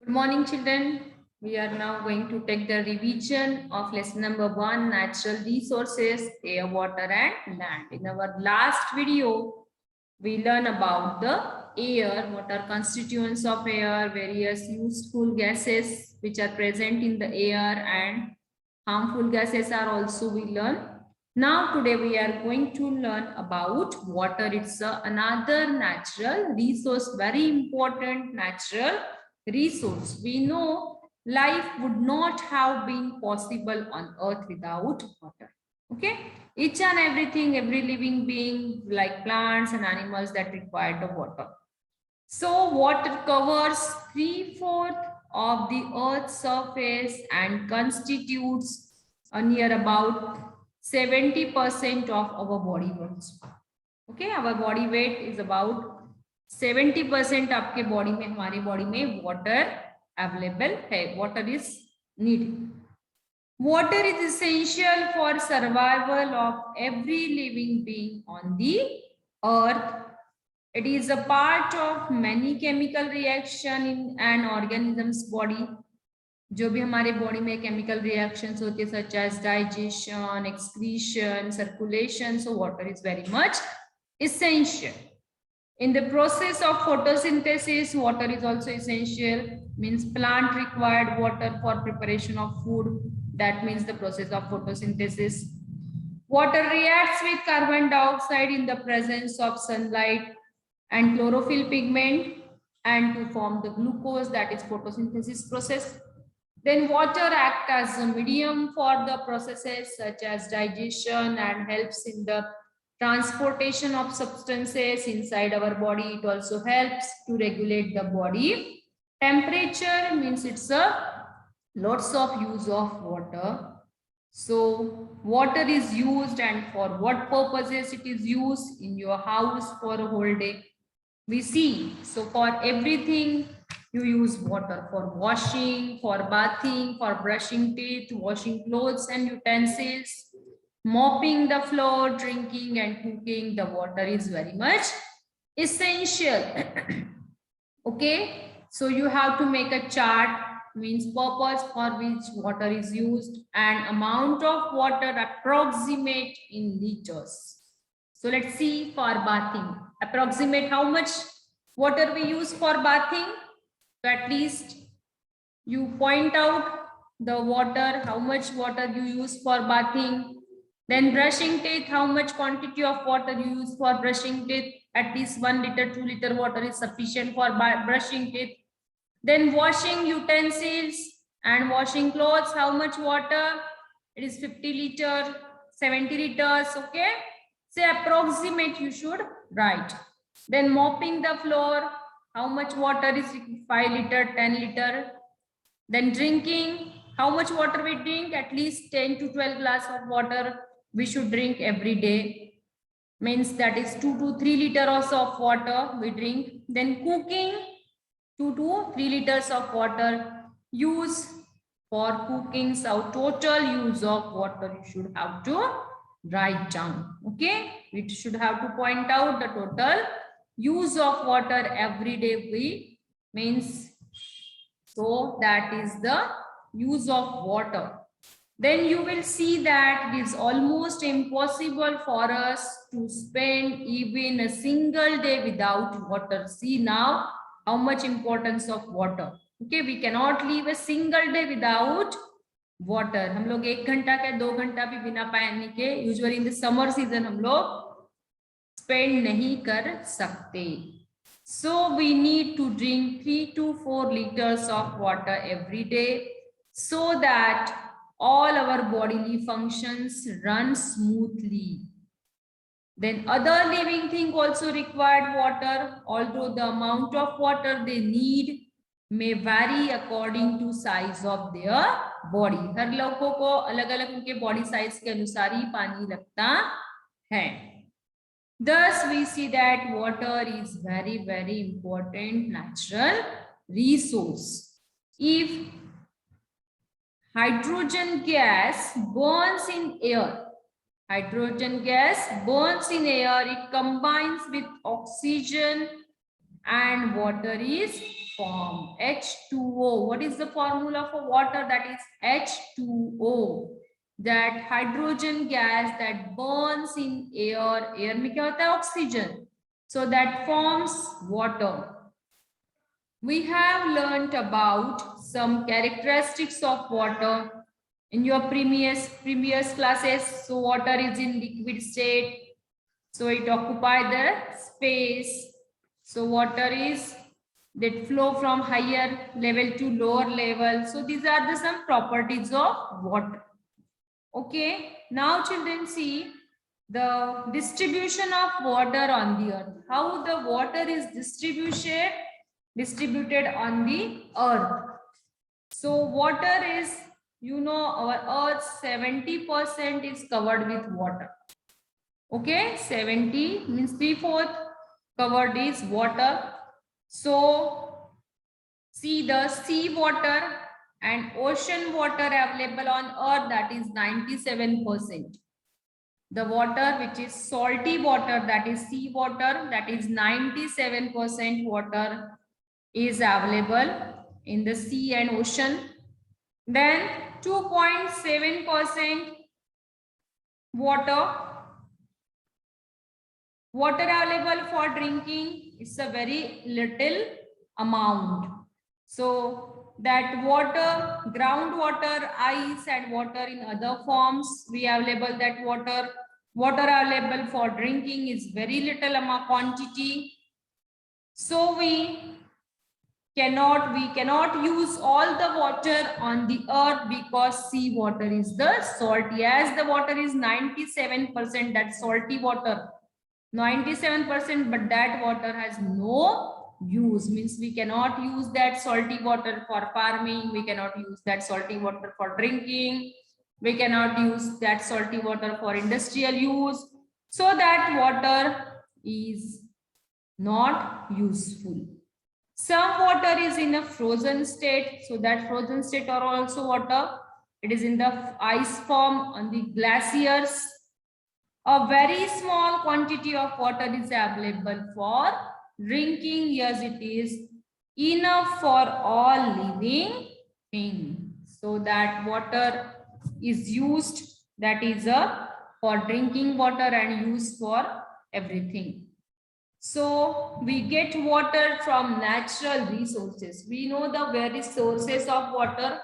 Good morning, children. We are now going to take the revision of lesson number 1, natural resources, air, water and land. In our last video, we learned about the air, what are constituents of air, various useful gases which are present in the air and harmful gases are also we learn. Now today we are going to learn about water. It's another natural resource, very important natural resource. We know life would not have been possible on earth without water. Okay, each and everything, every living being like plants and animals that require the water. So water covers 3/4 of the earth's surface and constitutes near about 70% of our body weight. Okay, our body weight is about 70% आपके body में, हमारी body में water available है, water is needed. Water is essential for survival of every living being on the earth. It is a part of many chemical reaction in an organism's body. जो भी हमारे body में chemical reactions होते हैं such as digestion, excretion, circulation, so water is very much essential. In the process of photosynthesis, water is also essential. Means plant required water for preparation of food. That means the process of photosynthesis. Water reacts with carbon dioxide in the presence of sunlight and chlorophyll pigment and to form the glucose, that is photosynthesis process. Then water acts as a medium for the processes such as digestion and helps in the transportation of substances inside our body. It also helps to regulate the body temperature. Means it's a lots of use of water. So water is used, and for what purposes it is used in your house for a whole day we see. So for everything you use water, for washing, for bathing, for brushing teeth, washing clothes and utensils, mopping the floor, drinking and cooking. The water is very much essential. Okay, so you have to make a chart, means purpose for which water is used and amount of water approximate in liters. So let's see for bathing, approximate how much water we use for bathing. So at least you point out the water, how much water you use for bathing. Then brushing teeth, how much quantity of water you use for brushing teeth. At least 1 liter, 2 liter water is sufficient for brushing teeth. Then washing utensils and washing clothes, how much water? It is 50 liter, 70 liters, okay? Say approximate you should write. Then mopping the floor, how much water is 5 liter, 10 liter. Then drinking, how much water we drink? At least 10 to 12 glass of water we should drink every day. Means that is 2 to 3 liters of water we drink. Then cooking, 2 to 3 liters of water use for cooking. So total use of water you should have to write down. Okay, we should have to point out the total use of water every day we means. So that is the use of water. Then you will see that it is almost impossible for us to spend even a single day without water. See now how much importance of water. Okay, we cannot live a single day without water. हम लोग 1 घंटा के 2 घंटा भी बिना पानी के usually in the summer season हम लोग स्पेंड नहीं कर सकते. So we need to drink 3 to 4 liters of water every day so that all our bodily functions run smoothly. Then other living things also required water, although the amount of water they need may vary according to size of their body. हर लोगों को अलग-अलग उनके body size के अनुसार ही पानी लगता है. Thus we see that water is very, very important natural resource. If hydrogen gas burns in air, hydrogen gas burns in air, it combines with oxygen and water is formed. H2O. What is the formula for water? That is H2O. That hydrogen gas that burns in air. Air में क्या होता है? Oxygen. So that forms water. We have learnt about some characteristics of water in your previous classes. So water is in liquid state. So it occupies the space. So water is that flow from higher level to lower level. So these are the some properties of water. Okay. Now children, see the distribution of water on the earth. How the water is distributed on the earth. So water is, you know, our earth 70% is covered with water. Okay, 70 means 3/4 covered is water. So see the sea water and ocean water available on earth, that is 97%. The water which is salty water, that is sea water, that is 97% water is available in the sea and ocean. Then 2.7% water available for drinking is a very little amount. So that water, groundwater, ice and water in other forms, we available that water available for drinking is very little amount quantity. So we cannot use all the water on the earth because sea water is the salty. As the water is 97%, that salty water, 97%, but that water has no use, means we cannot use that salty water for farming, we cannot use that salty water for drinking, we cannot use that salty water for industrial use. So that water is not useful. Some water is in a frozen state, so that frozen state are also water. It is in the ice form on the glaciers. A very small quantity of water is available for drinking. Yes, it is enough for all living things. So that water is used, that is for drinking water and used for everything. So we get water from natural resources. We know the various sources of water.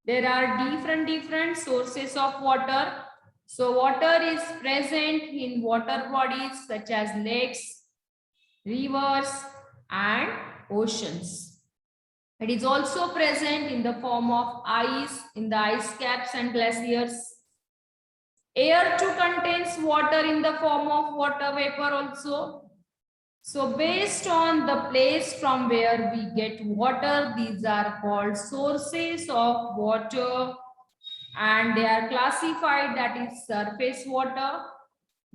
There are different sources of water. So water is present in water bodies such as lakes, rivers and oceans. It is also present in the form of ice, in the ice caps and glaciers. Air too contains water in the form of water vapor also. So based on the place from where we get water, these are called sources of water and they are classified, that is surface water,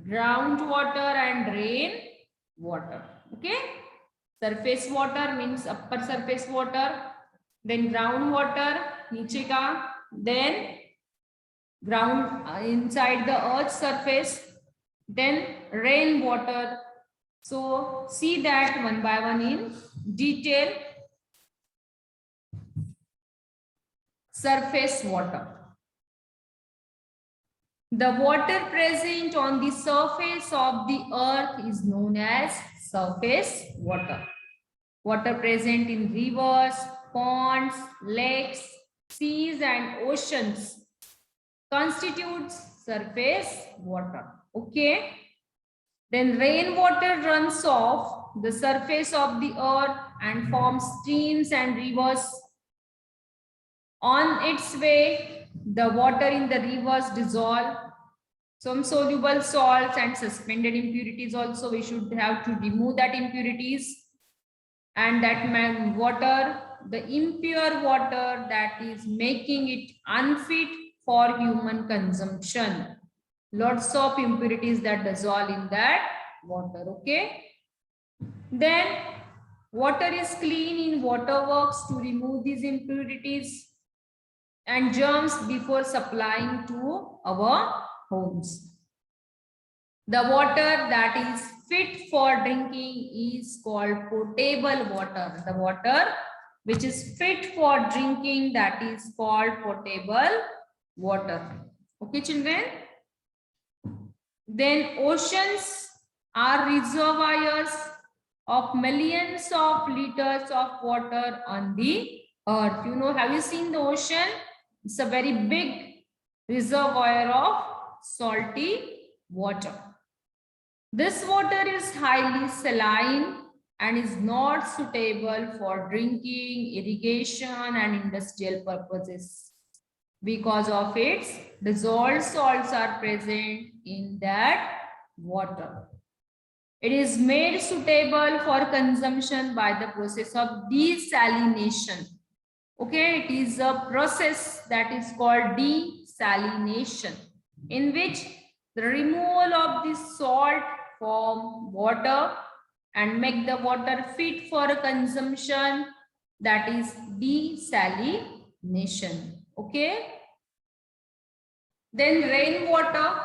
groundwater and rain water. Okay, surface water means upper surface water, then groundwater niche ka, then ground inside the earth's surface, then rain water. So see that one by one in detail. Surface water. The water present on the surface of the earth is known as surface water. Water present in rivers, ponds, lakes, seas and oceans constitutes surface water. Okay. Then rainwater runs off the surface of the earth and forms streams and rivers. On its way, the water in the rivers dissolve. Some soluble salts and suspended impurities also, we should have to remove that impurities. And that water, the impure water, that is making it unfit for human consumption. Lots of impurities that dissolve in that water. Okay. Then water is clean in waterworks to remove these impurities and germs before supplying to our homes. The water that is fit for drinking is called potable water. The water which is fit for drinking, that is called potable water. Okay, children. Then oceans are reservoirs of millions of liters of water on the earth. You know, have you seen the ocean? It's a very big reservoir of salty water. This water is highly saline and is not suitable for drinking, irrigation, and industrial purposes. Because of its dissolved salts are present in that water. It is made suitable for consumption by the process of desalination. Okay, it is a process that is called desalination, in which the removal of the salt from water and make the water fit for consumption, that is desalination. Okay. Then rainwater,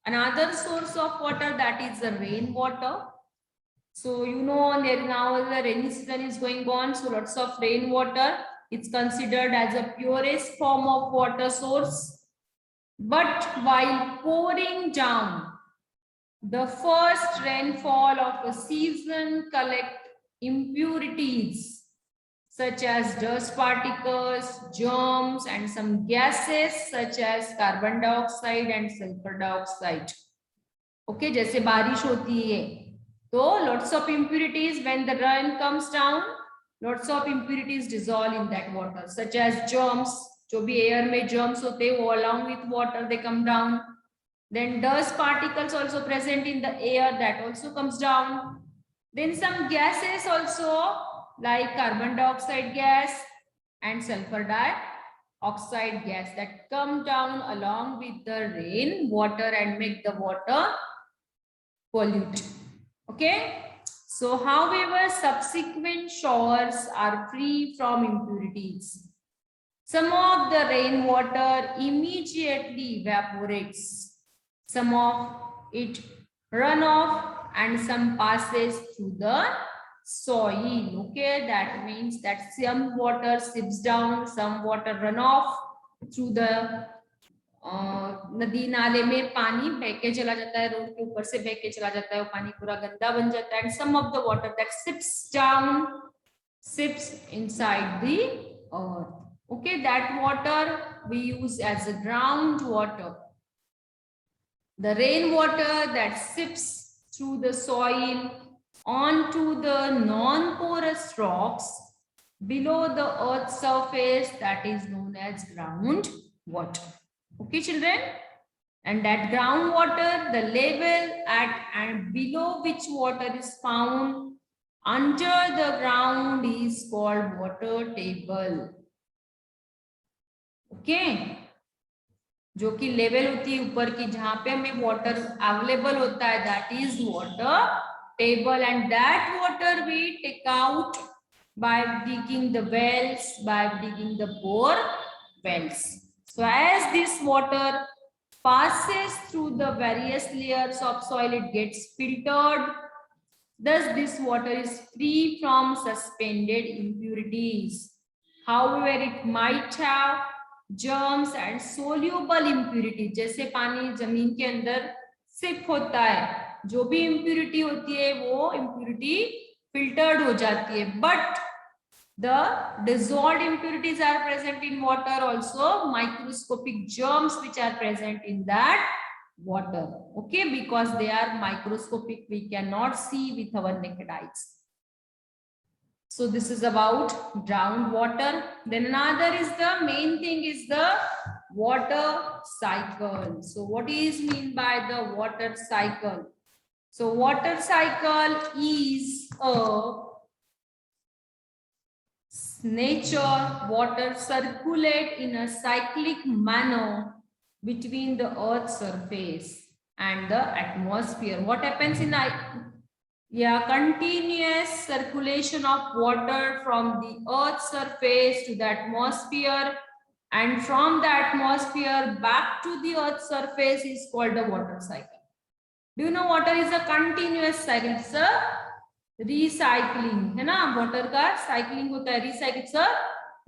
another source of water, that is the rainwater. So you know, there now the rainy season is going on, so lots of rainwater. It's considered as a purest form of water source. But while pouring down, the first rainfall of a season collect impurities such as dust particles, germs, and some gases such as carbon dioxide and sulfur dioxide. Okay, जैसे बारिश होती है, तो lots of impurities, when the rain comes down, lots of impurities dissolve in that water, such as germs. जो भी air में germs होते हैं, वो along with water they come down. Then dust particles also present in the air, that also comes down. Then some gases also, like carbon dioxide gas and sulfur dioxide gas, that come down along with the rain water and make the water pollute. Okay. So however, subsequent showers are free from impurities. Some of the rainwater immediately evaporates. Some of it run off and some passes through the soil. Okay, that means that some water seeps down, some water run off through the नदी नाले में पानी बह के चला जाता है, road के ऊपर से बह के चला जाता है, वो पानी पूरा गंदा बन जाता है. And some of the water that sips down, sips inside the earth. Okay, that water we use as a groundwater. The rainwater that sips through the soil onto the non-porous rocks below the earth's surface, that is known as groundwater. Okay, children? And that groundwater, the level at and below which water is found under the ground is called water table. Okay? जो कि level होती है ऊपर की, जहां पे हमें water available होता है, that is water table. And that water we take out by digging the wells, by digging the bore wells. So as this water passes through the various layers of soil, it gets filtered. Thus this water is free from suspended impurities. However, it might have germs and soluble impurities. जैसे पानी जमीन के अंदर SIP होता है, जो भी impurity होती है वो impurity filtered हो जाती है. But the dissolved impurities are present in water also, microscopic germs which are present in that water. Okay, because they are microscopic, we cannot see with our naked eyes. So this is about groundwater. Then another is the main thing is the water cycle. So what is mean by the water cycle? So water cycle is a nature water circulate in a cyclic manner between the earth's surface and the atmosphere. What happens in continuous circulation of water from the earth's surface to the atmosphere, and from the atmosphere back to the earth's surface is called the water cycle. Do you know water is a continuous cycle? It's a recycling है ना, water का cycling होता है, recycle it's a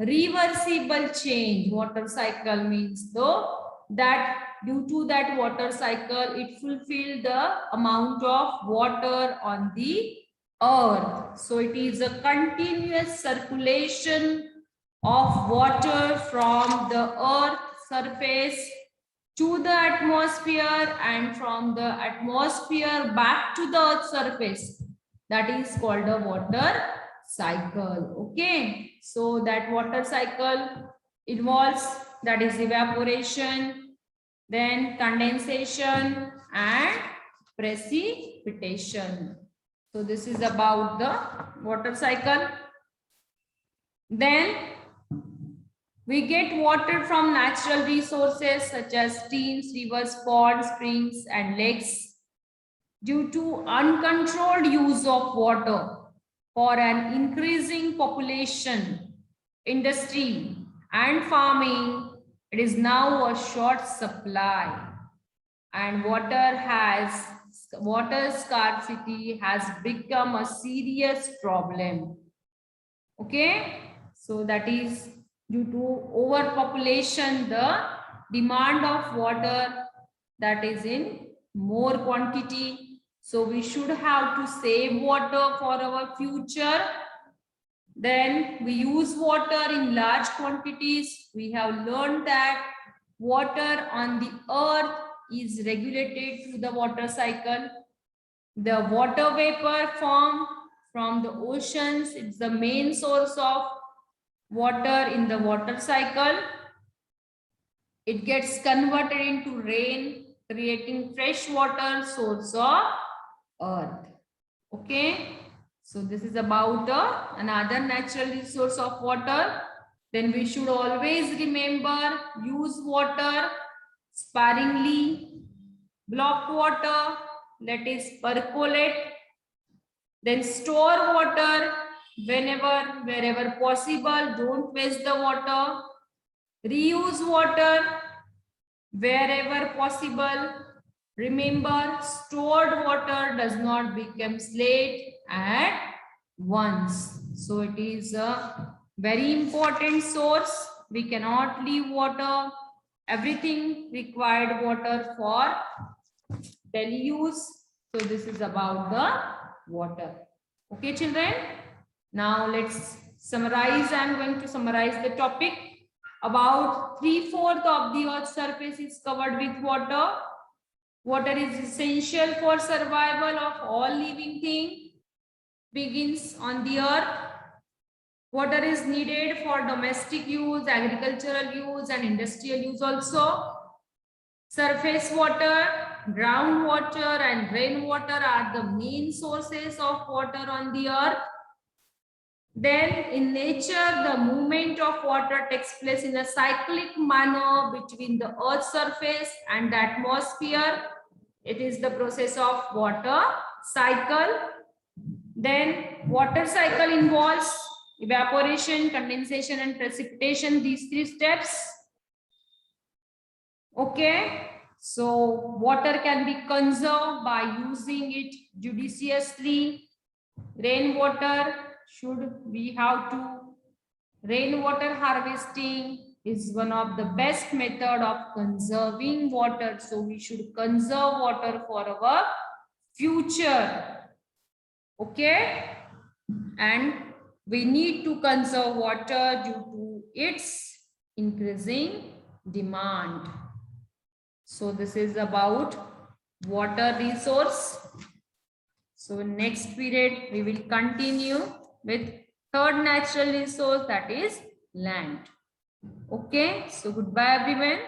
reversible change. Water cycle means though that due to that water cycle it fulfill the amount of water on the earth. So it is a continuous circulation of water from the earth surface to the atmosphere and from the atmosphere back to the earth surface. That is called a water cycle. Okay, so that water cycle involves, that is evaporation, then condensation and precipitation. So this is about the water cycle. Then we get water from natural resources such as streams, rivers, ponds, springs and lakes. Due to uncontrolled use of water for an increasing population, industry and farming, it is now a short supply, and water scarcity has become a serious problem. Okay, so that is due to overpopulation, the demand of water that is in more quantity. So we should have to save water for our future. Then we use water in large quantities. We have learned that water on the earth is regulated through the water cycle. The water vapor formed from the oceans, it's the main source of water in the water cycle. It gets converted into rain, creating fresh water source of earth. Okay, so this is about another natural resource of water. Then we should always remember, use water sparingly, block water, that is percolate, then store water wherever possible, don't waste the water, reuse water wherever possible. Remember, stored water does not become slate at once. So it is a very important source. We cannot leave water. Everything required water for daily use. So this is about the water. Okay, children. Now let's summarize. I am going to summarize the topic. About 3/4 of the earth's surface is covered with water. Water is essential for survival of all living things. Begins on the earth. Water is needed for domestic use, agricultural use and industrial use also. Surface water, groundwater and rainwater are the main sources of water on the earth. Then in nature, the movement of water takes place in a cyclic manner between the earth's surface and the atmosphere. It is the process of water cycle. Then water cycle involves evaporation, condensation and precipitation, these 3 steps. Okay, so water can be conserved by using it judiciously. Rainwater rainwater harvesting is one of the best method of conserving water. So we should conserve water for our future. Okay, and we need to conserve water due to its increasing demand. So this is about water resource. So next period we will continue with third natural resource, that is land. Okay, so goodbye everyone.